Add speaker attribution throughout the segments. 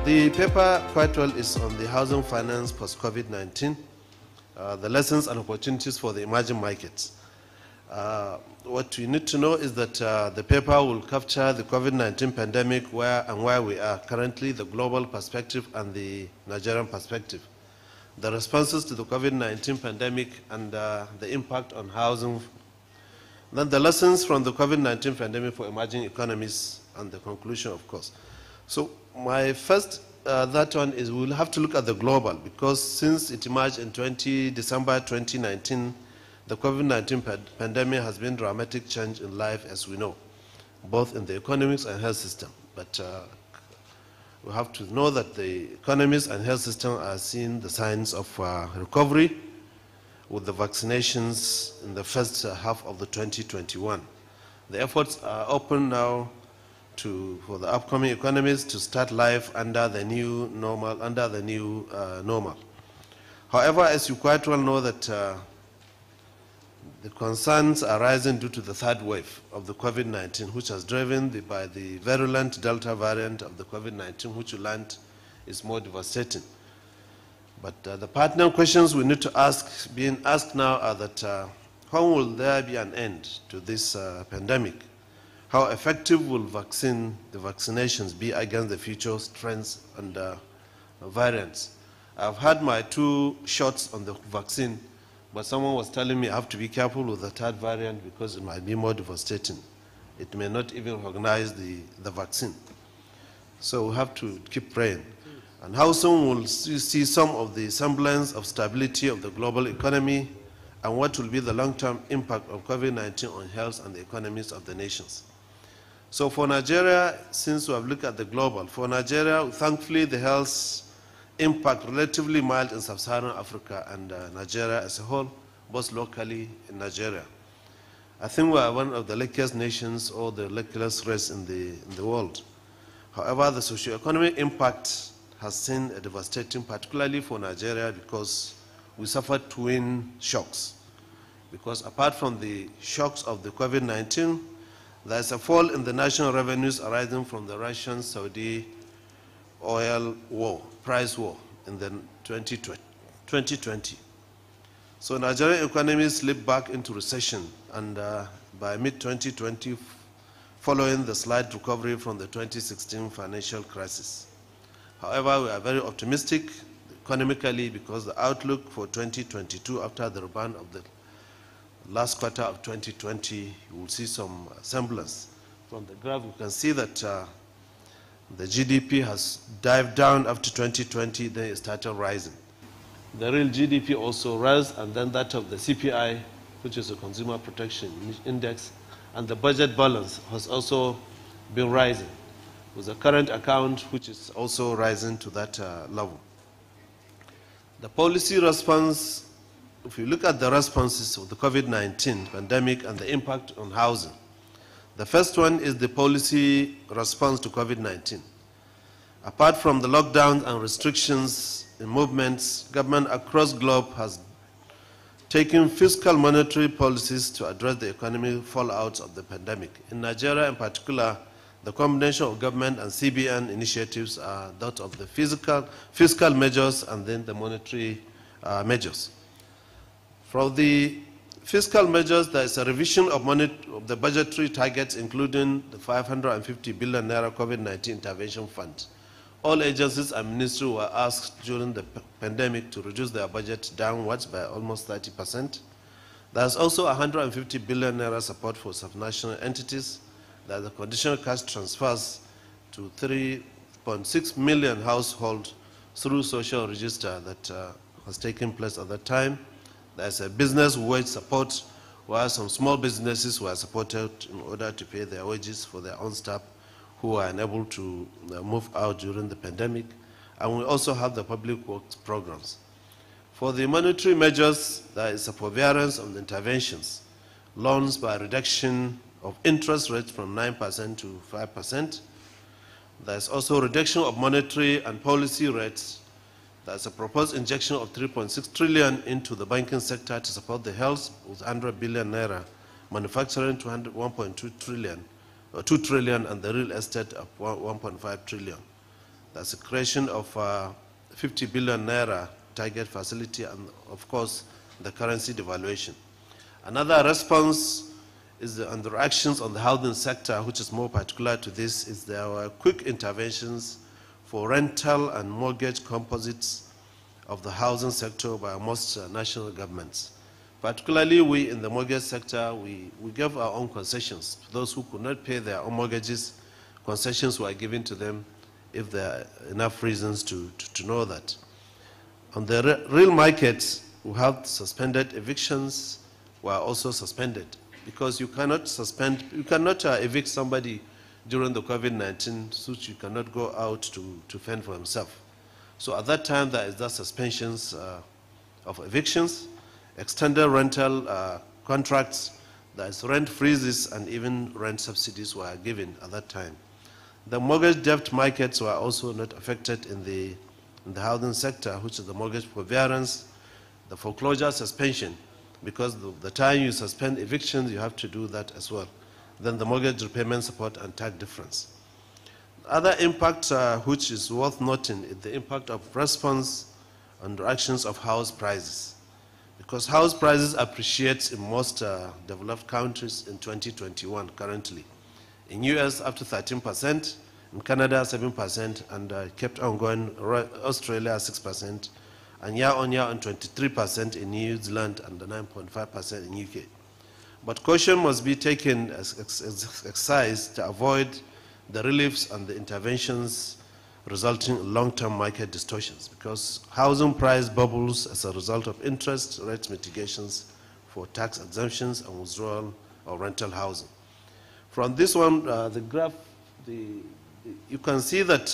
Speaker 1: The paper quite well is on the housing finance post-COVID-19, the lessons and opportunities for the emerging markets. What we need to know is that the paper will capture the COVID-19 pandemic where we are currently, the global perspective and the Nigerian perspective, the responses to the COVID-19 pandemic and the impact on housing, then the lessons from the COVID-19 pandemic for emerging economies, and the conclusion, of course. So my first, that one is we'll have to look at the global, because since it emerged in December 2019, the COVID-19 pandemic has been a dramatic change in life, as we know, both in the economics and health system. But we have to know that the economics and health system are seeing the signs of recovery with the vaccinations in the first half of the 2021. The efforts are open now for the upcoming economies to start life under the new normal. However, as you quite well know, that the concerns are rising due to the third wave of the COVID-19, which has driven by the virulent Delta variant of the COVID-19, which we learned is more devastating. But the pertinent questions we need to ask, being asked now, are that when will there be an end to this pandemic? How effective will the vaccinations be against the future strains and variants? I've had my 2 shots on the vaccine, but someone was telling me I have to be careful with the third variant because it might be more devastating. It may not even recognize the vaccine. So we have to keep praying. And how soon will you see some of the semblance of stability of the global economy, and what will be the long-term impact of COVID-19 on health and the economies of the nations? So for Nigeria, since we have looked at the global, for Nigeria, thankfully the health impact relatively mild in sub-Saharan Africa and Nigeria as a whole, both locally in Nigeria. I think we are one of the luckiest nations or the luckiest race in the world. However, the socio-economic impact has seen a devastating, particularly for Nigeria, because we suffered twin shocks. Because apart from the shocks of the COVID-19, there is a fall in the national revenues arising from the Russian-Saudi oil war, price war in the 2020. So Nigerian economy slipped back into recession, and by mid-2020, following the slight recovery from the 2016 financial crisis. However, we are very optimistic economically because the outlook for 2022, after the rebound of the last quarter of 2020, you will see some semblance. From the graph, you can see that the GDP has dived down after 2020, then it started rising. The real GDP also rose, and then that of the CPI, which is a Consumer Protection Index, and the budget balance has also been rising, with the current account, which is also rising to that level. The policy response, if you look at the responses of the COVID-19 pandemic and the impact on housing, the first one is the policy response to COVID-19. Apart from the lockdowns and restrictions in movements, government across the globe has taken fiscal monetary policies to address the economic fallout of the pandemic. In Nigeria in particular, the combination of government and Fmbn initiatives are that of the fiscal measures and then the monetary measures. For the fiscal measures, there is a revision of the budgetary targets, including the 550 billion naira COVID-19 intervention fund. All agencies and ministries were asked during the pandemic to reduce their budget downwards by almost 30%. There's also 150 billion naira support for subnational entities. There's a conditional cash transfers to 3.6 million households through social register that has taken place at that time. There's a business wage support where some small businesses were supported in order to pay their wages for their own staff who were unable to move out during the pandemic. And we also have the public works programs. For the monetary measures, there is a forbearance on the interventions, loans by reduction of interest rates from 9% to 5%. There's also reduction of monetary and policy rates. There's a proposed injection of 3.6 trillion into the banking sector to support the health with 100 billion naira, manufacturing 1.2 trillion, or 2 trillion, and the real estate of 1.5 trillion. There's a creation of 50 billion naira target facility and, of course, the currency devaluation. Another response is the actions on the housing sector, which is more particular to this, is there were quick interventions for rental and mortgage composites of the housing sector by most national governments. Particularly we in the mortgage sector, we gave our own concessions. Those who could not pay their own mortgages, concessions were given to them if there are enough reasons to know that. On the real market, we have suspended evictions were also suspended because you cannot evict somebody during the COVID-19 such you cannot go out to fend for himself. So at that time, there is the suspensions of evictions, extended rental contracts, there is rent freezes, and even rent subsidies were given at that time. The mortgage debt markets were also not affected in the housing sector, which is the mortgage forbearance, the foreclosure suspension, because the time you suspend evictions, you have to do that as well. Then the mortgage repayment support and tax difference. Other impact which is worth noting is the impact of response and reactions of house prices. Because house prices appreciate in most developed countries in 2021 currently. In US up to 13%, in Canada 7%, and kept on going, Australia 6%, and year on 23% in New Zealand and 9.5% in UK. But caution must be taken as exercise to avoid the reliefs and the interventions resulting in long-term market distortions, because housing price bubbles as a result of interest rate mitigations for tax exemptions and withdrawal of rental housing. From this one, the graph, you can see that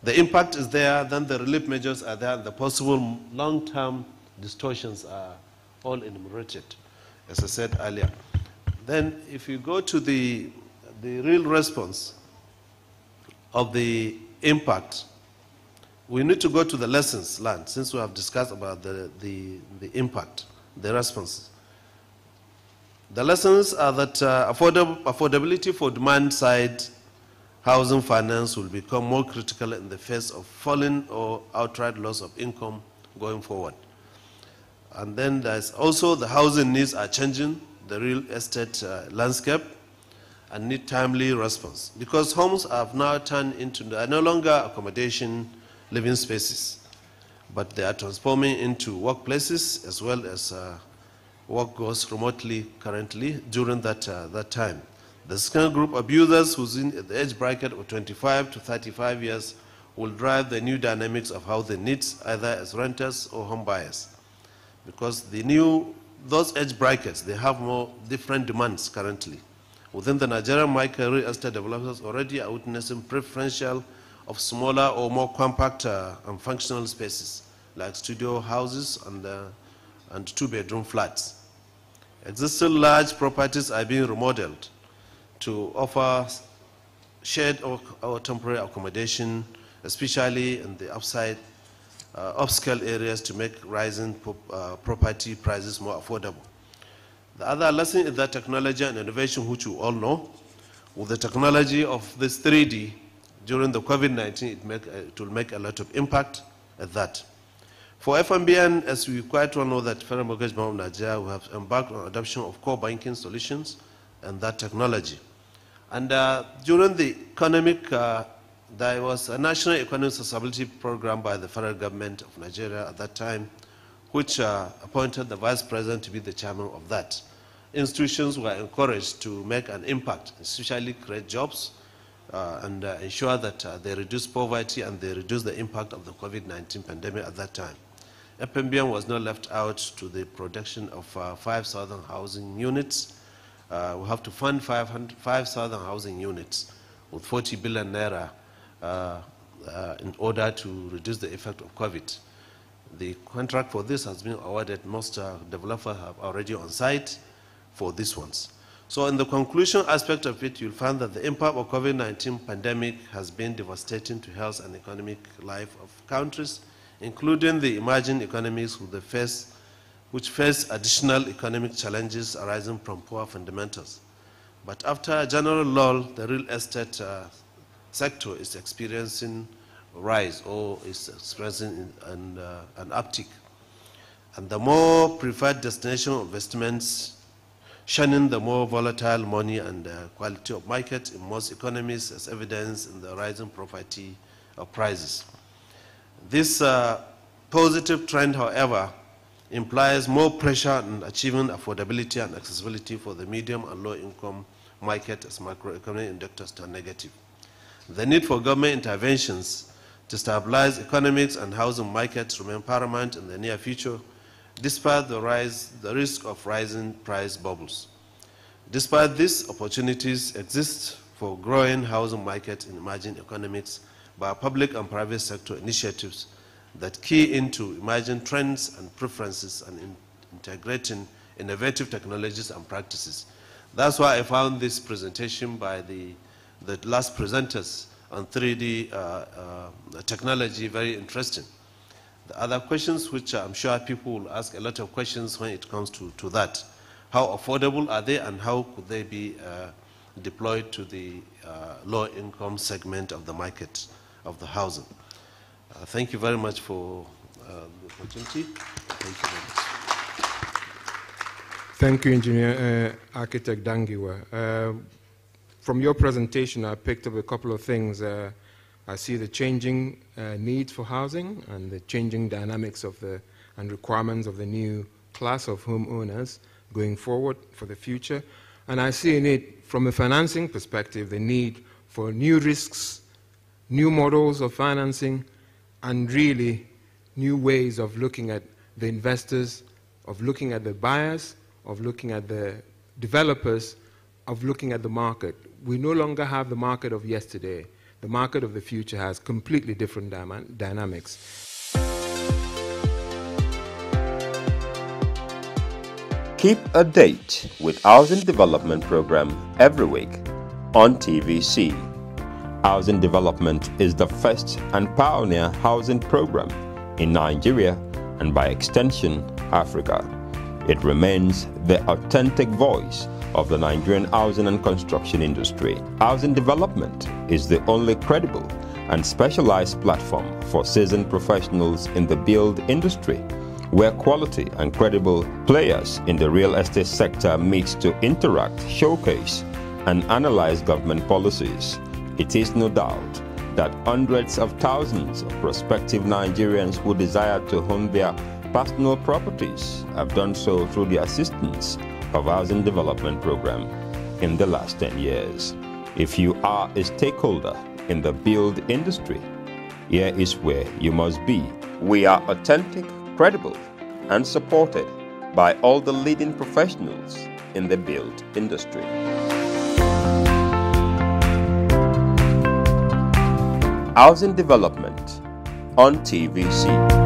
Speaker 1: the impact is there, then the relief measures are there, and the possible long-term distortions are all enumerated, as I said earlier. Then if you go to the real response of the impact, we need to go to the lessons learned, since we have discussed about the impact, the responses. The lessons are that affordability for demand-side housing finance will become more critical in the face of falling or outright loss of income going forward. And then there's also the housing needs are changing, the real estate landscape, and need timely response. Because homes have now turned into, they are no longer accommodation living spaces, but they are transforming into workplaces as well as work goes remotely currently during that time. The second group of users who's in the age bracket of 25 to 35 years will drive the new dynamics of housing needs, either as renters or home buyers. Because those age brackets, they have more different demands currently. Within the Nigerian market, real estate developers already are witnessing preferential of smaller or more compact and functional spaces, like studio houses and two-bedroom flats. Existing large properties are being remodeled to offer shared or temporary accommodation, especially in the upscale areas, to make rising property prices more affordable. The other lesson is that technology and innovation, which you all know, with the technology of this 3D during the COVID-19, it will make a lot of impact at that. For Fmbn, as we quite well know that Federal Mortgage Bank of Nigeria, we have embarked on adoption of core banking solutions and that technology. And during the economic, there was a National Economic Sustainability Program by the federal government of Nigeria at that time, which appointed the vice president to be the chairman of that. Institutions were encouraged to make an impact, especially create jobs and ensure that they reduce poverty and they reduce the impact of the COVID-19 pandemic at that time. Fmbn was not left out to the production of 5,000 housing units. We have to fund 5,000 housing units with 40 billion naira in order to reduce the effect of COVID. The contract for this has been awarded. Most developers have already on site for these ones. So in the conclusion aspect of it, you'll find that the impact of COVID-19 pandemic has been devastating to health and economic life of countries, including the emerging economies which face additional economic challenges arising from poor fundamentals. But after a general lull, the real estate sector is experiencing rise or is experiencing an uptick. And the more preferred destination of investments, shunning the more volatile money and quality of market in most economies, as evidenced in the rising property prices. This positive trend, however, implies more pressure on achieving affordability and accessibility for the medium and low income market as macroeconomic indicators turn negative. The need for government interventions to stabilize economics and housing markets remain paramount in the near future, despite the risk of rising price bubbles. Despite this, opportunities exist for growing housing markets in emerging economies by public and private sector initiatives that key into emerging trends and preferences and integrating innovative technologies and practices. That's why I found this presentation by the last presenters on 3D technology very interesting. The other questions, which I'm sure people will ask a lot of questions when it comes to that. How affordable are they and how could they be deployed to the low-income segment of the market of the housing? Thank you very much for the opportunity. Thank you very much.
Speaker 2: Thank you, Engineer Architect Dangiwa. From your presentation, I picked up a couple of things. I see the changing needs for housing and the changing dynamics of and requirements of the new class of homeowners going forward for the future. And I see in it, from a financing perspective, the need for new risks, new models of financing, and really new ways of looking at the investors, of looking at the buyers, of looking at the developers, of looking at the market. We no longer have the market of yesterday. The market of the future has completely different dynamics.
Speaker 3: Keep a date with Housing Development Program every week on TVC. Housing Development is the first and pioneer housing program in Nigeria and by extension, Africa. It remains the authentic voice of the Nigerian housing and construction industry. Housing Development is the only credible and specialized platform for seasoned professionals in the build industry, where quality and credible players in the real estate sector meet to interact, showcase, and analyze government policies. It is no doubt that hundreds of thousands of prospective Nigerians who desire to own their personal properties have done so through the assistance of Housing Development Program in the last 10 years. If you are a stakeholder in the build industry, here is where you must be. We are authentic, credible, and supported by all the leading professionals in the build industry. Housing Development on TVC.